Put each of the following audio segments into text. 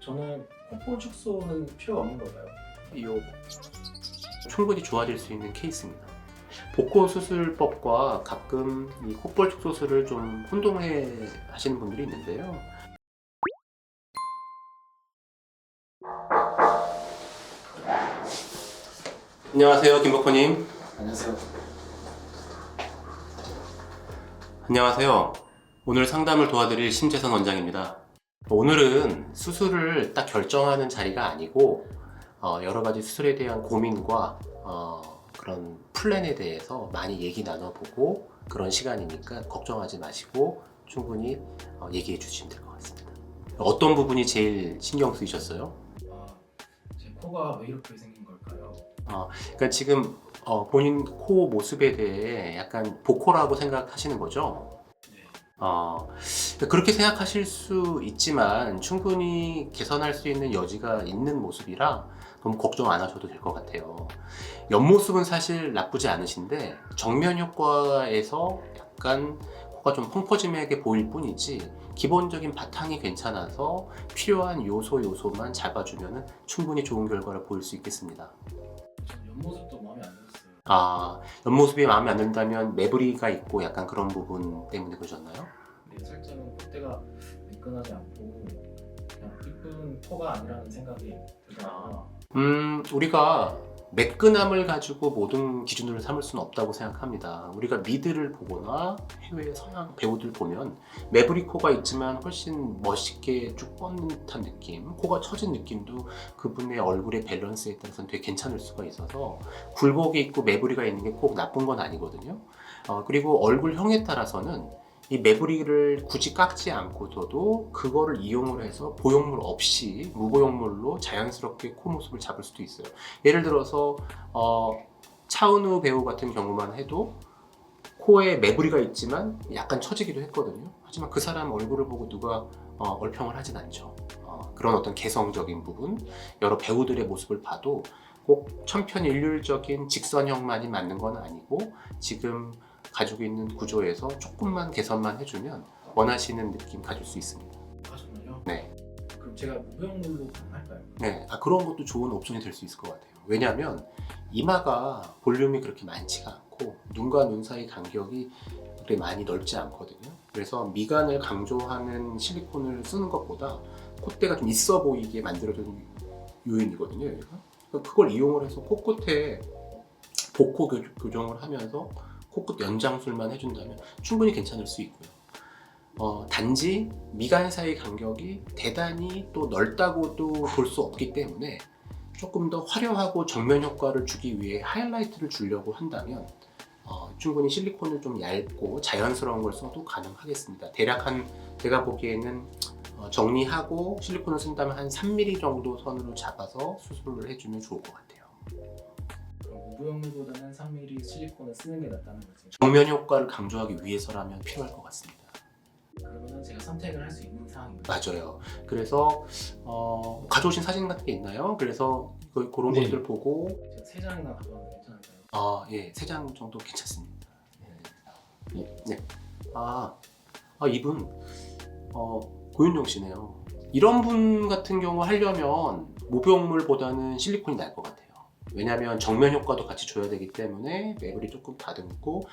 저는 콧볼 축소는 필요가 없는 걸까요? 이 충분히 좋아질 수 있는 케이스입니다. 복코 수술법과 가끔 이 콧볼 축소술을 좀 혼동해 하시는 분들이 있는데요. 안녕하세요, 김복호님. 안녕하세요. 안녕하세요. 오늘 상담을 도와드릴 심재선 원장입니다. 오늘은 수술을 딱 결정하는 자리가 아니고 여러 가지 수술에 대한 고민과 그런 플랜에 대해서 많이 얘기 나눠보고 그런 시간이니까 걱정하지 마시고 충분히 얘기해 주시면 될 것 같습니다. 어떤 부분이 제일 신경 쓰이셨어요? 제 코가 왜 이렇게 생긴 걸까요? 그러니까 지금 본인 코 모습에 대해 약간 복코라고 생각하시는 거죠? 그렇게 생각하실 수 있지만 충분히 개선할 수 있는 여지가 있는 모습이라 너무 걱정 안 하셔도 될 것 같아요. 옆모습은 사실 나쁘지 않으신데 정면 효과에서 약간 코가 좀 펑퍼짐하게 보일 뿐이지 기본적인 바탕이 괜찮아서 필요한 요소만 잡아주면 충분히 좋은 결과를 보일 수 있겠습니다. 저 옆모습도 마음에 안 들었어요. 옆모습이 마음에 안 든다면 매부리가 있고 약간 그런 부분 때문에 그러셨나요? 근데 살짝은 콧대가 매끈하지 않고 그냥 이쁜 코가 아니라는 생각이 들어요. 우리가 매끈함을 가지고 모든 기준으로 삼을 수는 없다고 생각합니다. 우리가 미드를 보거나 해외 서양 배우들 보면 매부리 코가 있지만 훨씬 멋있게 쭉 뻗는 듯한 느낌, 코가 처진 느낌도 그분의 얼굴의 밸런스에 따라서는 되게 괜찮을 수가 있어서 굴곡이 있고 매부리가 있는 게 꼭 나쁜 건 아니거든요. 그리고 얼굴형에 따라서는 이 매부리를 굳이 깎지 않고서도 그거를 이용을 해서 보형물 없이 무보형물로 자연스럽게 코 모습을 잡을 수도 있어요. 예를 들어서 차은우 배우 같은 경우만 해도 코에 매부리가 있지만 약간 처지기도 했거든요. 하지만 그 사람 얼굴을 보고 누가 얼평을 하진 않죠. 그런 어떤 개성적인 부분, 여러 배우들의 모습을 봐도 꼭 천편일률적인 직선형만이 맞는 건 아니고 지금 가지고 있는 구조에서 조금만 개선만 해주면 원하시는 느낌 가질 수 있습니다. 정말요? 네. 그럼 제가 무보형물로 가능할까요? 네, 그런 것도 좋은 옵션이 될 수 있을 것 같아요. 왜냐하면 이마가 볼륨이 그렇게 많지가 않고 눈과 눈 사이 간격이 그렇게 많이 넓지 않거든요. 그래서 미간을 강조하는 실리콘을 쓰는 것보다 콧대가 좀 있어 보이게 만들어준 요인이거든요. 여기가. 그걸 이용을 해서 코끝에 복코 교정을 하면서 코끝 연장술만 해준다면 충분히 괜찮을 수 있고요. 단지 미간 사이 간격이 대단히 또 넓다고도 볼 수 없기 때문에 조금 더 화려하고 정면 효과를 주기 위해 하이라이트를 주려고 한다면 충분히 실리콘을 좀 얇고 자연스러운 걸 써도 가능하겠습니다. 대략 제가 보기에는 정리하고 실리콘을 쓴다면 한 3mm 정도 선으로 잡아서 수술을 해주면 좋을 것 같아요. 무보형물보다는 3mm 실리콘을 쓰는 게 낫다는 거죠. 정면 효과를 강조하기 위해서라면 필요할 것 같습니다. 그러면 제가 선택을 할 수 있는 상황입니다. 맞아요. 그래서 가져오신 사진 같은 게 있나요? 그래서 그런 네. 것들 보고 제가 3장이나 가져왔는데 괜찮을까요? 예, 3장 정도 괜찮습니다. 네. 이분 고윤정 씨네요. 이런 분 같은 경우 하려면 무보형물보다는 실리콘이 나을 것 같아요. 왜냐하면 정면 효과도 같이 줘야 되기 때문에 매부리 조금 다듬고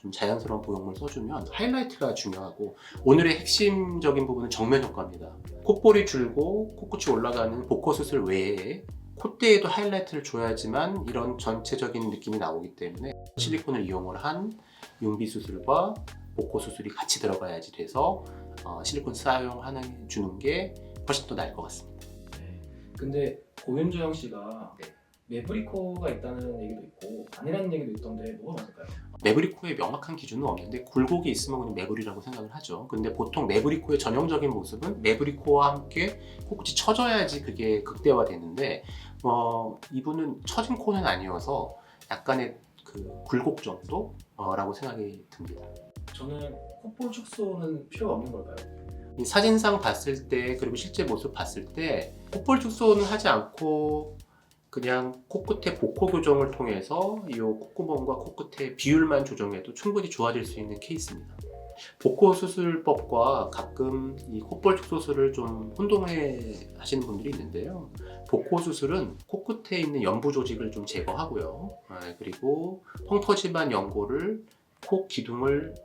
좀 자연스러운 보형물 써주면 하이라이트가 중요하고 오늘의 핵심적인 부분은 정면 효과입니다. 콧볼이 줄고 코끝이 올라가는 복코 수술 외에 콧대에도 하이라이트를 줘야지만 이런 전체적인 느낌이 나오기 때문에 실리콘을 이용을 한 융비 수술과 복코 수술이 같이 들어가야지 돼서 실리콘 사용하는 주는 게 훨씬 더 나을 것 같습니다. 네. 근데 고윤정 씨가 매부리 코가 있다는 얘기도 있고 아니라는 얘기도 있던데 뭐가 맞을까요? 매부리 코에 명확한 기준은 없는데 굴곡이 있으면 그냥 매부리라고 생각을 하죠. 근데 보통 매부리 코의 전형적인 모습은 매부리 코와 함께 코끝이 처져야지 그게 극대화되는데 이분은 처진 코는 아니어서 약간의 그 굴곡 정도라고 생각이 듭니다. 저는 콧볼 축소는 필요가 없는 걸까요? 이 사진상 봤을 때 그리고 실제 모습 봤을 때 콧볼 축소는 하지 않고 그냥 코끝의 복코 교정을 통해서 이 콧구멍과 코끝의 비율만 조정해도 충분히 좋아질 수 있는 케이스입니다. 복코 수술법과 가끔 이 콧볼 축소술을 좀 혼동해 하시는 분들이 있는데요. 복코 수술은 코끝에 있는 연부 조직을 좀 제거하고요. 그리고 펑퍼짐한 연고를 코 기둥을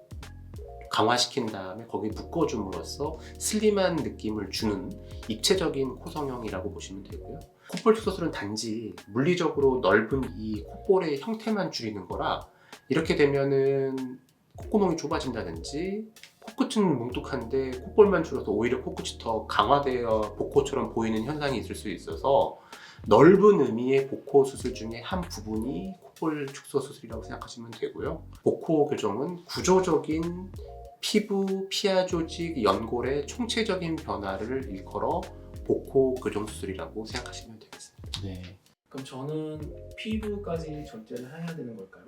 강화시킨 다음에 거기 묶어줌으로써 슬림한 느낌을 주는 입체적인 코 성형이라고 보시면 되고요. 콧볼 축소술은 단지 물리적으로 넓은 이 콧볼의 형태만 줄이는 거라 이렇게 되면은 콧구멍이 좁아진다든지 코끝은 뭉툭한데 콧볼만 줄어서 오히려 코끝이 더 강화되어 복코처럼 보이는 현상이 있을 수 있어서 넓은 의미의 복코 수술 중에 한 부분이 콧볼 축소 수술이라고 생각하시면 되고요. 복코 교정은 구조적인 피부, 피하 조직, 연골의 총체적인 변화를 일컬어 복코 교정 수술이라고 생각하시면 되겠습니다. 네. 그럼 저는 피부까지 절제를 해야 되는 걸까요?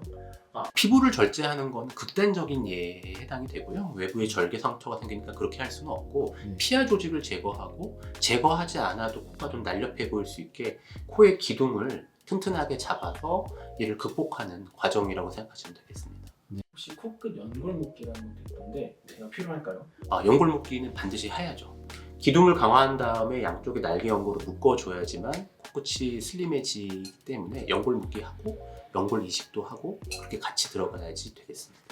피부를 절제하는 건 극단적인 예에 해당이 되고요. 외부에 절개 상처가 생기니까 그렇게 할 수는 없고 피하 조직을 제거하고 제거하지 않아도 코가 좀 날렵해 보일 수 있게 코의 기둥을 튼튼하게 잡아서 이를 극복하는 과정이라고 생각하시면 되겠습니다. 혹시 코끝 연골 묶기라는 것도 있던데 제가 필요할까요? 연골 묶기는 반드시 해야죠. 기둥을 강화한 다음에 양쪽에 날개 연골을 묶어줘야지만 코끝이 슬림해지기 때문에 연골 묶기하고 연골 이식도 하고 그렇게 같이 들어가야지 되겠습니다.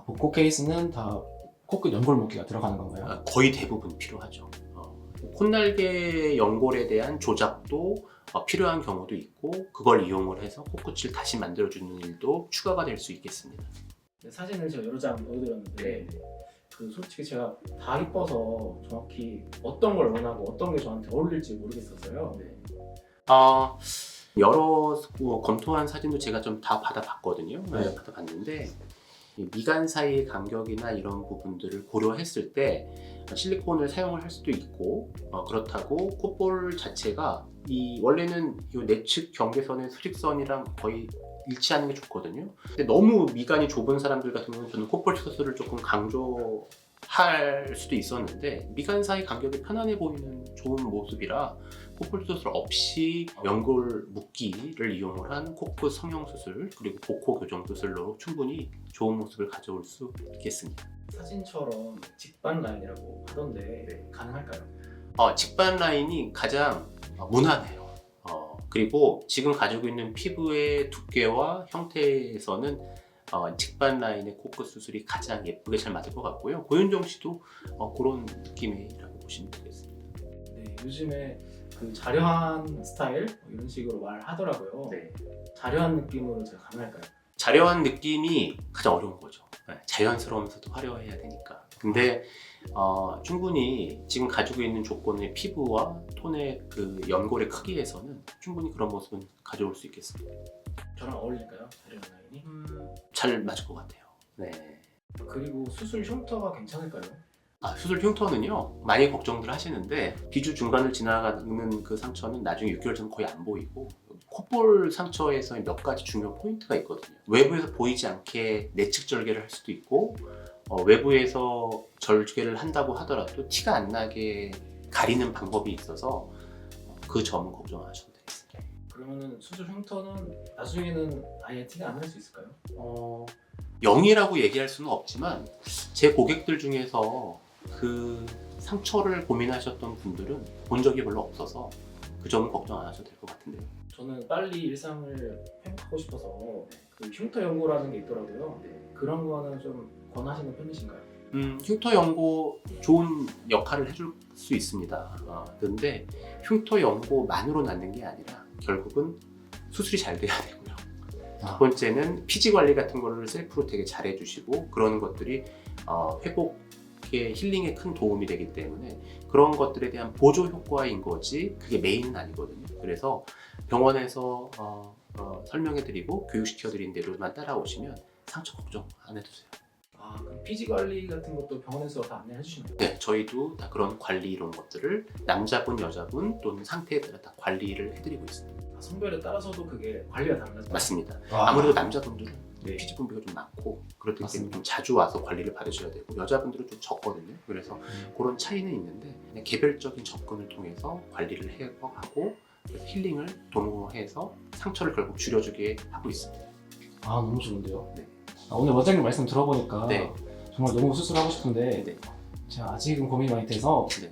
복코 케이스는 다 코끝 연골 묶기가 들어가는 건가요? 거의 대부분 필요하죠. 콧날개 연골에 대한 조작도 필요한 경우도 있고 그걸 이용을 해서 코끝을 다시 만들어주는 일도 추가가 될 수 있겠습니다. 사진을 제가 여러 장 보여드렸는데 그 솔직히 제가 다 이뻐서 정확히 어떤 걸 원하고 어떤 게 저한테 어울릴지 모르겠어서요. 여러 검토한 사진도 제가 좀 다 받아봤거든요. 네. 받아봤는데 이 미간 사이의 간격이나 이런 부분들을 고려했을 때 실리콘을 사용을 할 수도 있고 그렇다고 콧볼 자체가 원래는 이 내측 경계선의 수직선이랑 거의 일치하는 게 좋거든요. 근데 너무 미간이 좁은 사람들 같은 경우는 저는 콧볼 축소술을 조금 강조할 수도 있었는데 미간 사이 간격이 편안해 보이는 좋은 모습이라 콧볼 수술 없이 연골 묶기를 이용을 한 코끝 성형 수술 그리고 복코 교정 수술로 충분히 좋은 모습을 가져올 수 있겠습니다. 사진처럼 직반 라인이라고 하던데 가능할까요? 직반 라인이 가장 무난해요. 그리고 지금 가지고 있는 피부의 두께와 형태에서는 직반 라인의 코끝 수술이 가장 예쁘게 잘 맞을 것 같고요. 고윤정 씨도 그런 느낌이라고 보시면 되겠습니다. 네, 요즘에 그 자려한 스타일 이런 식으로 말하더라고요. 자려한 느낌으로 제가 가능할까요? 자려한 느낌이 가장 어려운 거죠. 자연스러우면서도 화려해야 되니까. 근데 충분히 지금 가지고 있는 조건의 피부와 톤의 그 연골의 크기에서는 충분히 그런 모습은 가져올 수 있겠습니다. 저랑 어울릴까요? 자려한 라인이? 잘 맞을 것 같아요. 네. 그리고 수술 흉터가 괜찮을까요? 수술 흉터는요 많이 걱정들 하시는데 비주 중간을 지나가는 그 상처는 나중에 6개월 전 거의 안 보이고 콧볼 상처에서 몇 가지 중요 포인트가 있거든요. 외부에서 보이지 않게 내측 절개를 할 수도 있고 외부에서 절개를 한다고 하더라도 티가 안 나게 가리는 방법이 있어서 그 점은 걱정 안 하셔도 되겠습니다. 그러면은 수술 흉터는 나중에는 아예 티가 안 날 수 있을까요? 0이라고 얘기할 수는 없지만 제 고객들 중에서 그 상처를 고민하셨던 분들은 본 적이 별로 없어서 그 점은 걱정 안 하셔도 될 것 같은데요. 저는 빨리 일상을 회복하고 싶어서 그 흉터 연고라는 게 있더라고요. 그런 거는 좀 권하시는 편이신가요? 흉터 연고 좋은 역할을 해줄 수 있습니다. 그런데 흉터 연고만으로 낫는 게 아니라 결국은 수술이 잘 돼야 되고요. 두 번째는 피지 관리 같은 거를 셀프로 되게 잘 해주시고 그런 것들이 회복에 힐링에 큰 도움이 되기 때문에 그런 것들에 대한 보조 효과인 거지 그게 메인은 아니거든요. 그래서 병원에서 설명해드리고 교육시켜드린 대로만 따라오시면 상처 걱정 안 해주세요. 그럼 피지 관리 같은 것도 병원에서 다 안내해 주시나요? 네, 저희도 다 그런 관리 이런 것들을 남자분, 여자분 또는 상태에 따라 다 관리를 해드리고 있습니다. 성별에 따라서도 그게 관리가 달라요? 맞습니다. 아무래도 남자분들은 네. 피지 분비가 좀 많고 그렇기 때문에 맞습니다. 좀 자주 와서 관리를 받으셔야 되고 여자분들은 좀 적거든요. 그래서 그런 차이는 있는데 그냥 개별적인 접근을 통해서 관리를 해가고 힐링을 도모해서 상처를 결국 줄여주게 하고 있습니다. 너무 좋은데요? 네. 오늘 원장님 말씀 들어보니까 네. 정말 너무 수술하고 싶은데 네. 제가 아직은 고민이 많이 돼서 네.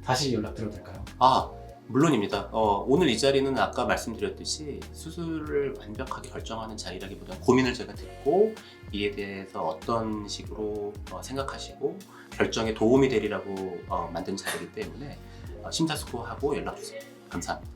다시 연락드려도 될까요? 아, 물론입니다. 오늘 이 자리는 아까 말씀드렸듯이 수술을 완벽하게 결정하는 자리라기보다는 고민을 제가 듣고 이에 대해서 어떤 식으로 생각하시고 결정에 도움이 되리라고 만든 자리이기 때문에 심사숙고하고 연락 주세요. 감사합니다.